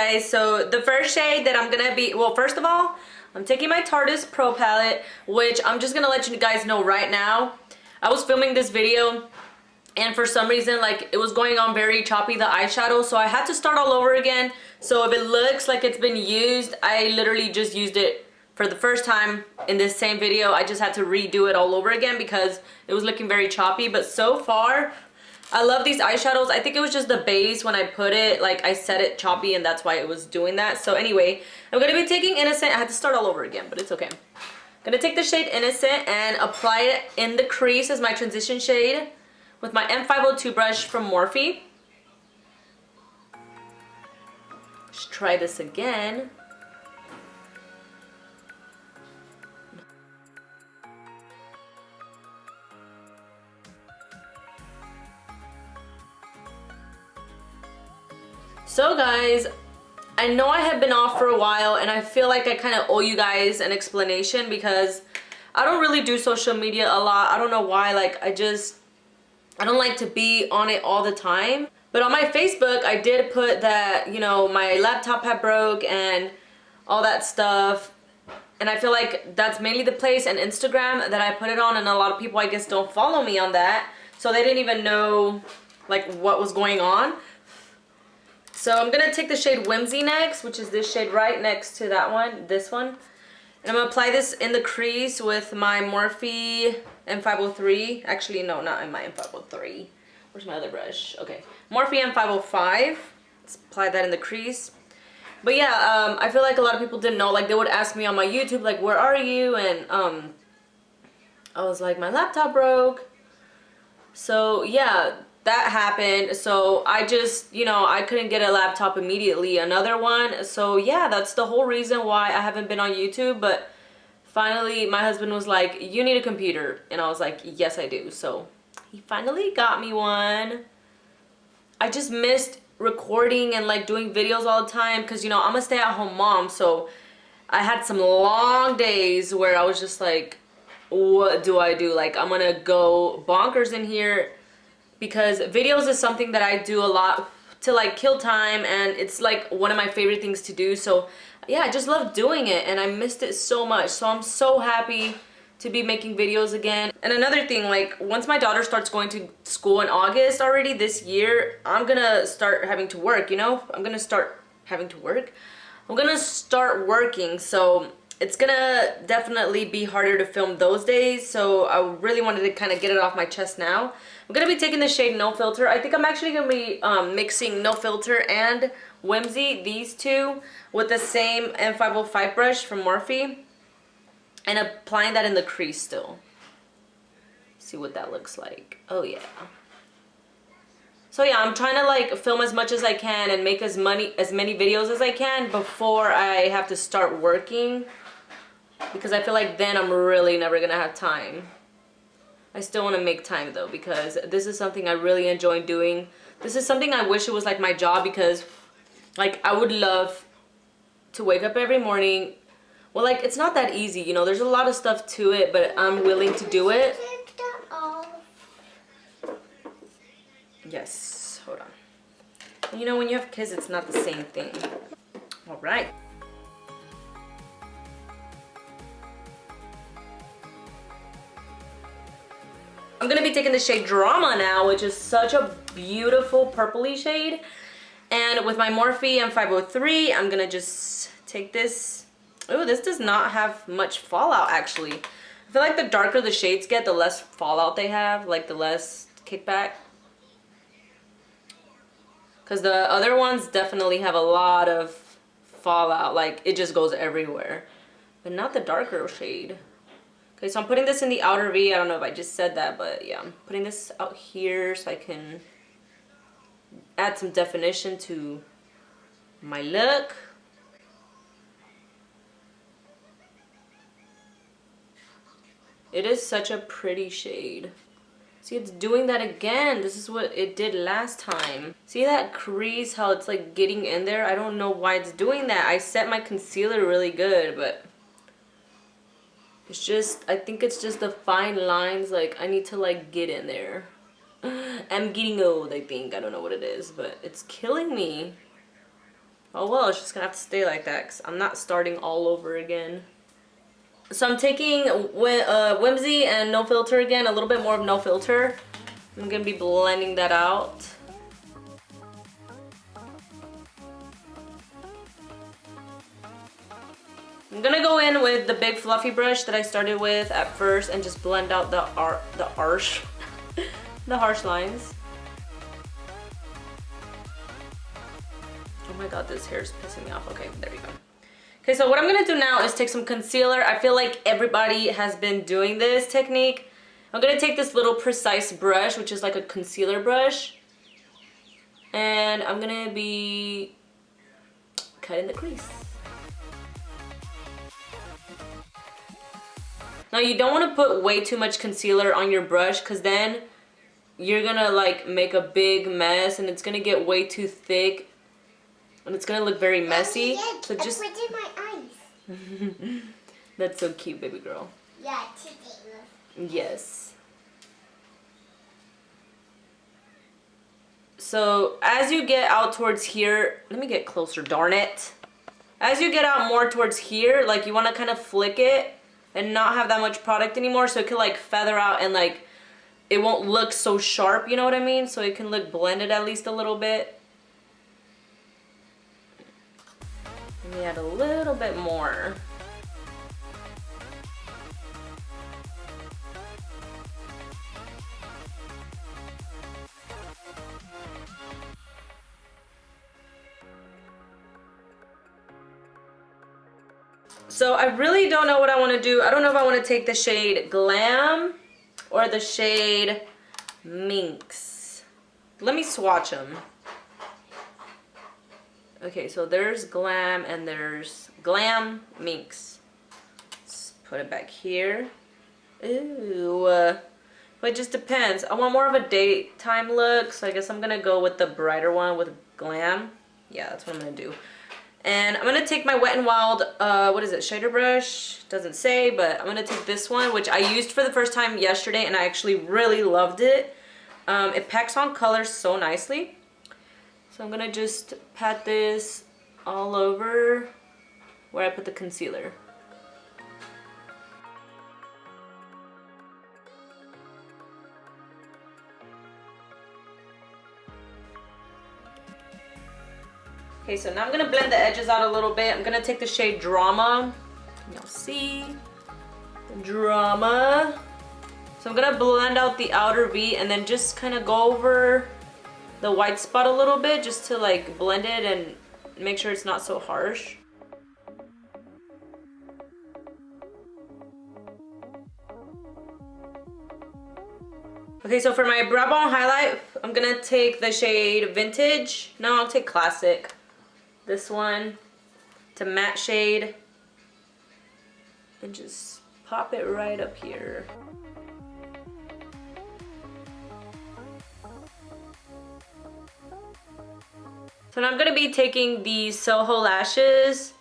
guys, so the first shade that I'm gonna be, well, first of all, I'm taking my Tartest Pro palette, which I'm just gonna let you guys know right now. I was filming this video and for some reason, like, it was going on very choppy, the eyeshadow, so I had to start all over again. So if it looks like it's been used, I literally just used it for the first time in this same video. I just had to redo it all over again because it was looking very choppy. But so far, I love these eyeshadows. I think it was just the base when I put it, like I set it choppy and that's why it was doing that. So anyway, I'm going to be taking Innocent. I had to start all over again, but it's okay. I'm going to take the shade Innocent and apply it in the crease as my transition shade with my M502 brush from Morphe. Let's try this again. So guys, I know I have been off for a while and I feel like I kind of owe you guys an explanation because I don't really do social media a lot. I don't know why, like I don't like to be on it all the time. But on my Facebook, I did put that, you know, my laptop had broke and all that stuff. And I feel like that's mainly the place, and Instagram, that I put it on, and a lot of people I guess don't follow me on that. So they didn't even know like what was going on. So I'm going to take the shade Whimsy next, which is this shade right next to that one, this one. And I'm going to apply this in the crease with my Morphe M503. Actually, no, not in my M503. Where's my other brush? Okay, Morphe M505. Let's apply that in the crease. But yeah, I feel like a lot of people didn't know. Like, they would ask me on my YouTube, like, where are you? And I was like, my laptop broke. So yeah, that happened. So I just, you know, I couldn't get a laptop immediately, another one. So yeah, that's the whole reason why I haven't been on YouTube. But finally my husband was like, you need a computer, and I was like, yes I do. So he finally got me one. I just missed recording and like doing videos all the time because, you know, I'm a stay-at-home mom. So I had some long days where I was just like, what do I do? Like, I'm gonna go bonkers in here because videos is something that I do a lot to like kill time, and it's like one of my favorite things to do. So yeah, I just love doing it and I missed it so much. So I'm so happy to be making videos again. And another thing, like, once my daughter starts going to school in August already this year, I'm gonna start having to work, you know? I'm gonna start having to work. I'm gonna start working, so it's gonna definitely be harder to film those days. So I really wanted to kind of get it off my chest now. I'm gonna be taking the shade No Filter. I think I'm actually gonna be mixing No Filter and Whimsy, these two, with the same M505 brush from Morphe, and applying that in the crease still. See what that looks like. Oh yeah. So yeah, I'm trying to like film as much as I can and make as many videos as I can before I have to start working, because I feel like then I'm really never gonna have time. I still want to make time though, because this is something I really enjoy doing. This is something I wish it was like my job, because like I would love to wake up every morning. Well, like, it's not that easy, you know, there's a lot of stuff to it, but I'm willing to do it. Yes, hold on. You know, when you have kids, it's not the same thing. All right. I'm gonna be taking the shade Drama now, which is such a beautiful purpley shade. And with my Morphe M503, I'm gonna just take this. Oh, this does not have much fallout actually. I feel like the darker the shades get, the less fallout they have, like the less kickback. Because the other ones definitely have a lot of fallout, like it just goes everywhere. But not the darker shade. Okay, so I'm putting this in the outer V. I don't know if I just said that, but yeah, I'm putting this out here so I can add some definition to my look. It is such a pretty shade. See, it's doing that again. This is what it did last time. See that crease, how it's like getting in there? I don't know why it's doing that. I set my concealer really good, but it's just, I think it's just the fine lines. Like, I need to like get in there. I'm getting old, I think. I don't know what it is, but it's killing me. Oh well, it's just gonna have to stay like that because I'm not starting all over again. So I'm taking Whimsy and No Filter again, a little bit more of No Filter. I'm gonna be blending that out. I'm gonna go in with the big fluffy brush that I started with at first and just blend out the harsh lines. Oh my god, this hair is pissing me off. Okay, there we go. Okay, so what I'm gonna do now is take some concealer. I feel like everybody has been doing this technique. I'm gonna take this little precise brush, which is like a concealer brush, and I'm gonna be cutting the crease. Now you don't want to put way too much concealer on your brush because then you're gonna like make a big mess and it's gonna get way too thick and it's gonna look very messy. So just I put in my eyes. That's so cute, baby girl. Yeah, today. Yes. So as you get out towards here, let me get closer, darn it. As you get out more towards here, like you want to kind of flick it and not have that much product anymore so it can like feather out and like it won't look so sharp, you know what I mean? So it can look blended at least a little bit. Let me add a little bit more. So I really don't know what I want to do. I don't know if I want to take the shade Glam or the shade Minx. Let me swatch them. Okay, so there's Glam and there's Glam Minx. Let's put it back here. Ooh. But it just depends. I want more of a daytime look, so I guess I'm going to go with the brighter one with Glam. Yeah, that's what I'm going to do. And I'm going to take my Wet n Wild, what is it, shader brush? Doesn't say, but I'm going to take this one, which I used for the first time yesterday, and I actually really loved it. It packs on colors so nicely. So I'm going to just pat this all over where I put the concealer. Okay, so now I'm gonna blend the edges out a little bit. I'm gonna take the shade Drama. You'll see. Drama. So I'm gonna blend out the outer V and then just kind of go over the white spot a little bit just to like blend it and make sure it's not so harsh. Okay, so for my brow bone highlight, I'm gonna take the shade Vintage. No, I'll take Classic. This one to matte shade and just pop it right up here. So now I'm going to be taking these Soho lashes.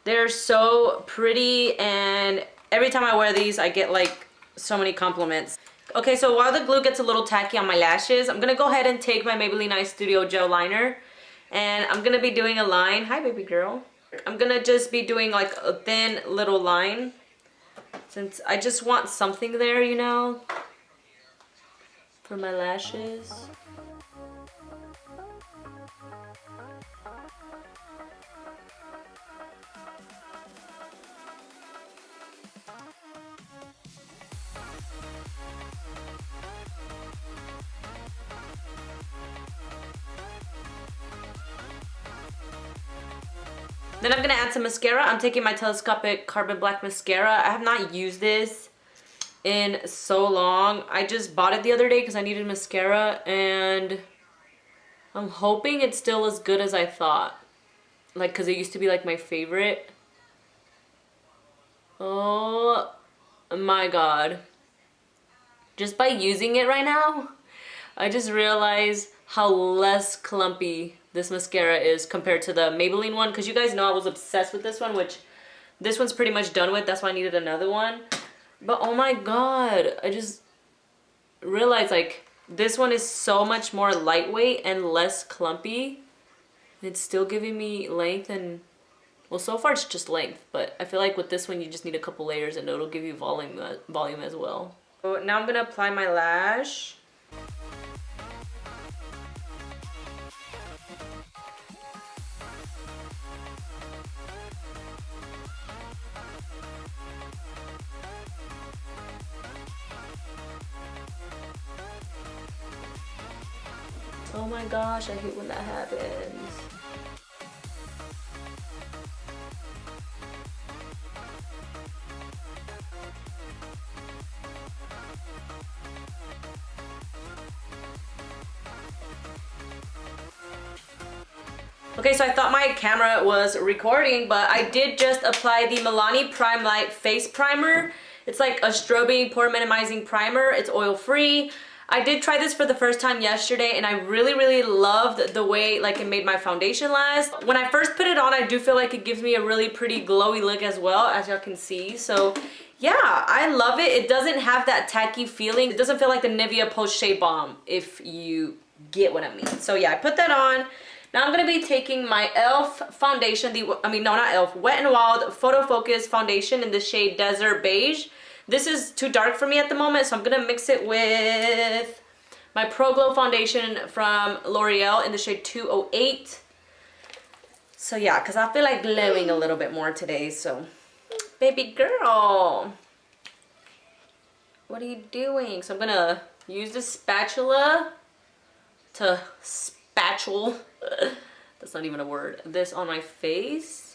They're so pretty and every time I wear these I get like so many compliments. Okay, so while the glue gets a little tacky on my lashes, I'm going to go ahead and take my Maybelline Eye Studio Gel Liner. And I'm gonna be doing a line. Hi, baby girl. I'm gonna just be doing like a thin little line since I just want something there, you know, for my lashes. Then I'm gonna add some mascara. I'm taking my Telescopic Carbon Black Mascara. I have not used this in so long. I just bought it the other day because I needed mascara and I'm hoping it's still as good as I thought. Like, because it used to be like my favorite. Oh my god. Just by using it right now, I just realized how less clumpy this mascara is compared to the Maybelline one, because you guys know I was obsessed with this one, which this one's pretty much done with. That's why I needed another one. But oh my god, I just realized like this one is so much more lightweight and less clumpy. It's still giving me length and, well, so far it's just length, but I feel like with this one you just need a couple layers and it'll give you volume as well. So now I'm gonna apply my lash. Oh my gosh, I hate when that happens. Okay, so I thought my camera was recording, but I did just apply the Milani Prime Light Face Primer. It's like a strobing pore minimizing primer. It's oil free. I did try this for the first time yesterday and I really loved the way like it made my foundation last. When I first put it on, I do feel like it gives me a really pretty glowy look as well, as y'all can see. So yeah, I love it. It doesn't have that tacky feeling. It doesn't feel like the Nivea Post Shea Balm, if you get what I mean. So yeah, I put that on. Now I'm gonna be taking my e.l.f. foundation, not e.l.f., Wet n Wild Photo Focus foundation in the shade Desert Beige. This is too dark for me at the moment, so I'm gonna mix it with my Pro Glow foundation from Loreal in the shade 208. So yeah, because I feel like glowing a little bit more today, so. Baby girl, what are you doing? So I'm gonna use the spatula to spatule, that's not even a word, this on my face.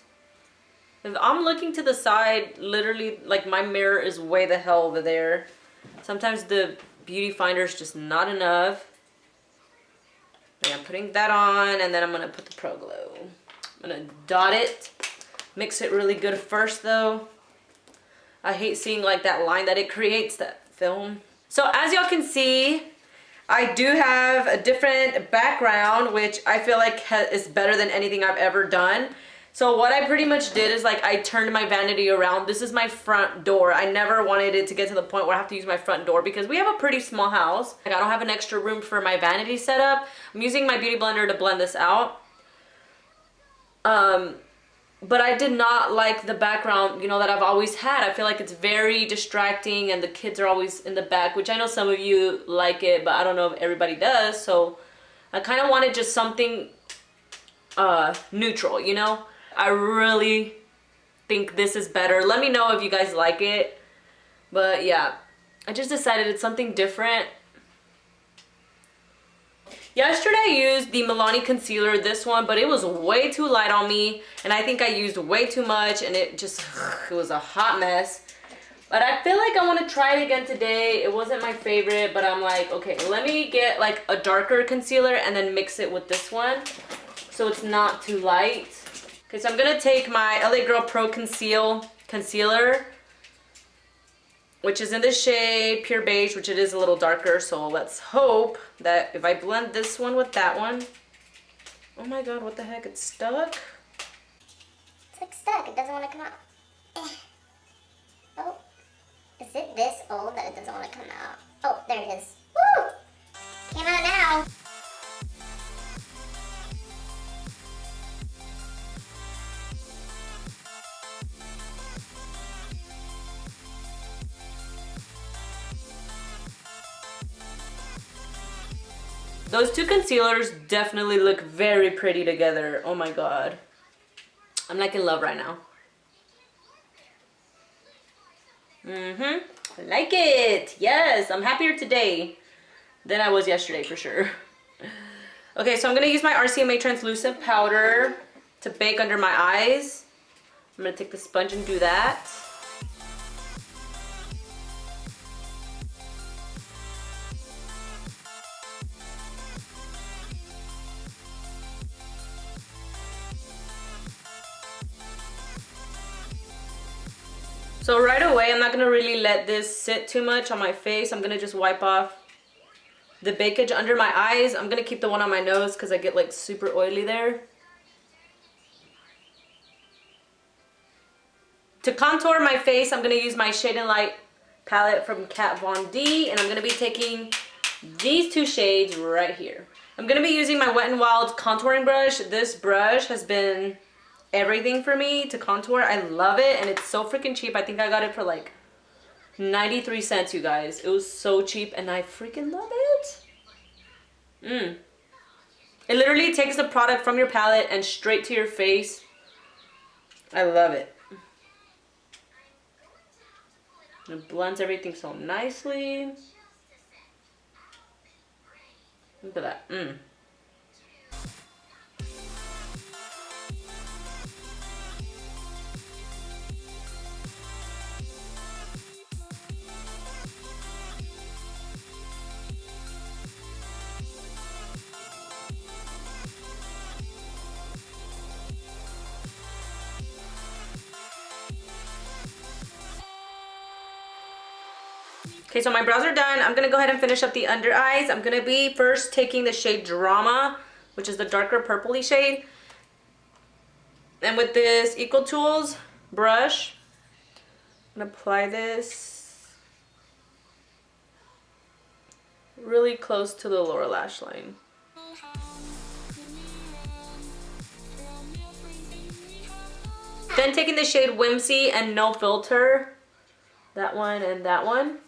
If I'm looking to the side, literally, like my mirror is way the hell over there. Sometimes the beauty finder is just not enough. Okay, I'm putting that on, and then I'm gonna put the Pro Glow. I'm gonna dot it, mix it really good first though. I hate seeing like that line that it creates, that film. So as y'all can see, I do have a different background, which I feel like is better than anything I've ever done. So what I pretty much did is like I turned my vanity around. This is my front door. I never wanted it to get to the point where I have to use my front door because we have a pretty small house. Like I don't have an extra room for my vanity setup. I'm using my beauty blender to blend this out. But I did not like the background, you know, that I've always had. I feel like it's very distracting and the kids are always in the back, which I know some of you like it, but I don't know if everybody does. So I kind of wanted just something neutral, you know? I really think this is better. Let me know if you guys like it. But yeah, I just decided it's something different. Yesterday I used the Milani Concealer, this one, but it was way too light on me. And I think I used way too much and it was a hot mess. But I feel like I want to try it again today. It wasn't my favorite, but I'm like, okay, let me get like a darker concealer and then mix it with this one so it's not too light. Okay, so I'm gonna take my LA Girl Pro Concealer, which is in the shade Pure Beige, which it is a little darker, so let's hope that if I blend this one with that one. Oh my god, what the heck, it's stuck? It's like stuck, it doesn't want to come out. Oh, is it this old that it doesn't want to come out? Oh, there it is. Woo! Came out now. Those two concealers definitely look very pretty together. Oh my god. I'm like in love right now. I like it. Yes, I'm happier today than I was yesterday for sure. Okay, so I'm gonna use my RCMA translucent powder to bake under my eyes. I'm gonna take the sponge and do that. So right away, I'm not gonna really let this sit too much on my face. I'm gonna just wipe off the bakeage under my eyes. I'm gonna keep the one on my nose because I get like super oily there. To contour my face, I'm gonna use my Shade and Light palette from Kat Von D, and I'm gonna be taking these two shades right here. I'm gonna be using my Wet n Wild contouring brush. This brush has been everything for me to contour. I love it, and it's so freaking cheap. I think I got it for like 93 cents, you guys. It was so cheap, and I freaking love it. It literally takes the product from your palette and straight to your face. I love it. It blends everything so nicely. Look at that. Okay, so my brows are done. I'm gonna go ahead and finish up the under eyes. I'm gonna be first taking the shade Drama, which is the darker purpley shade. And with this Equal Tools brush, I'm gonna apply this really close to the lower lash line. Then taking the shade Whimsy and No Filter, that one and that one,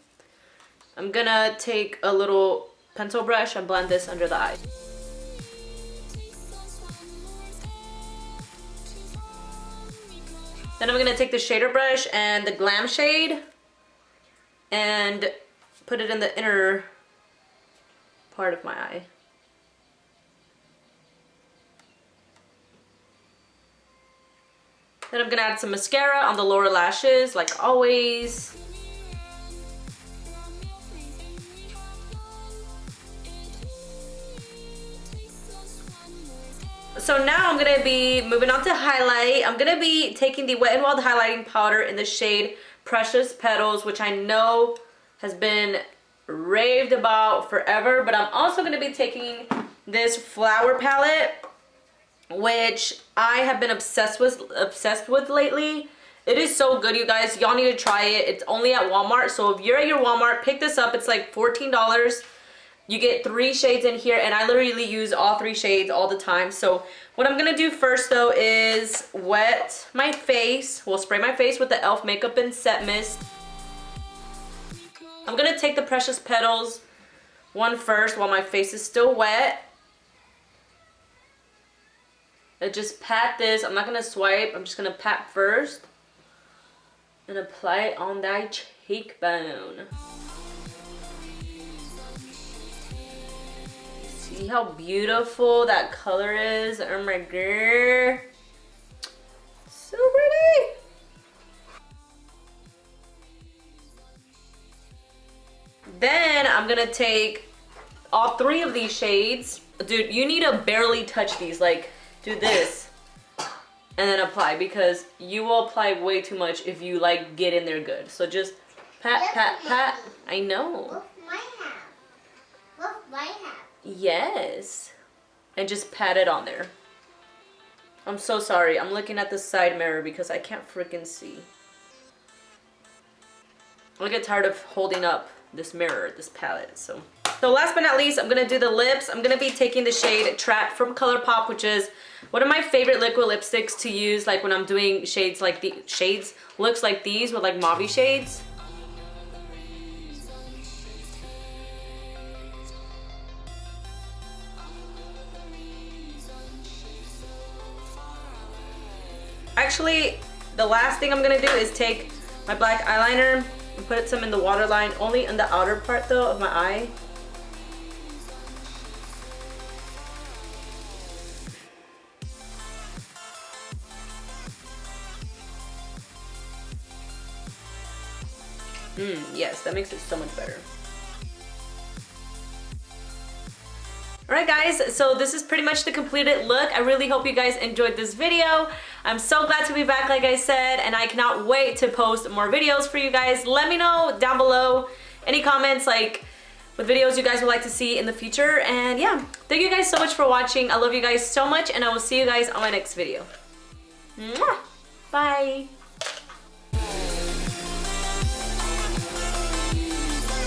I'm gonna take a little pencil brush and blend this under the eye. Then I'm gonna take the shader brush and the Glam shade and put it in the inner part of my eye. Then I'm gonna add some mascara on the lower lashes, like always. So now I'm gonna be moving on to highlight. I'm gonna be taking the Wet n Wild highlighting powder in the shade Precious Petals, which I know has been raved about forever, but I'm also gonna be taking this flower palette, which I have been obsessed with lately. It is so good, you guys. Y'all need to try it. It's only at Walmart, so if you're at your Walmart, pick this up. It's like $14. You get 3 shades in here, and I literally use all 3 shades all the time. So what I'm gonna do first though is wet my face. We'll spray my face with the e.l.f. Makeup and Set Mist. I'm gonna take the Precious Petals one first while my face is still wet. And just pat this. I'm not gonna swipe. I'm just gonna pat first and apply it on that cheekbone. See how beautiful that color is? Oh my god. So pretty. Then I'm gonna take all 3 of these shades. Dude, you need to barely touch these. Like, do this and then apply, because you will apply way too much if you like get in there good. So just pat, pat, pat. I know. Look my hat. Look my hat. Yes. And just pat it on there. I'm so sorry. I'm looking at the side mirror because I can't freaking see. I get tired of holding up this mirror, this palette. So last but not least, I'm gonna do the lips. I'm gonna be taking the shade Trap from ColourPop, which is one of my favorite liquid lipsticks to use, like when I'm doing shades like the looks like these with like mauve shades. Actually, the last thing I'm gonna do is take my black eyeliner and put some in the waterline, only in the outer part though of my eye. Yes, that makes it so much better. Alright guys, so this is pretty much the completed look. I really hope you guys enjoyed this video. I'm so glad to be back, like I said, and I cannot wait to post more videos for you guys. Let me know down below any comments, like what videos you guys would like to see in the future. And yeah, thank you guys so much for watching. I love you guys so much, and I will see you guys on my next video. Mwah! Bye!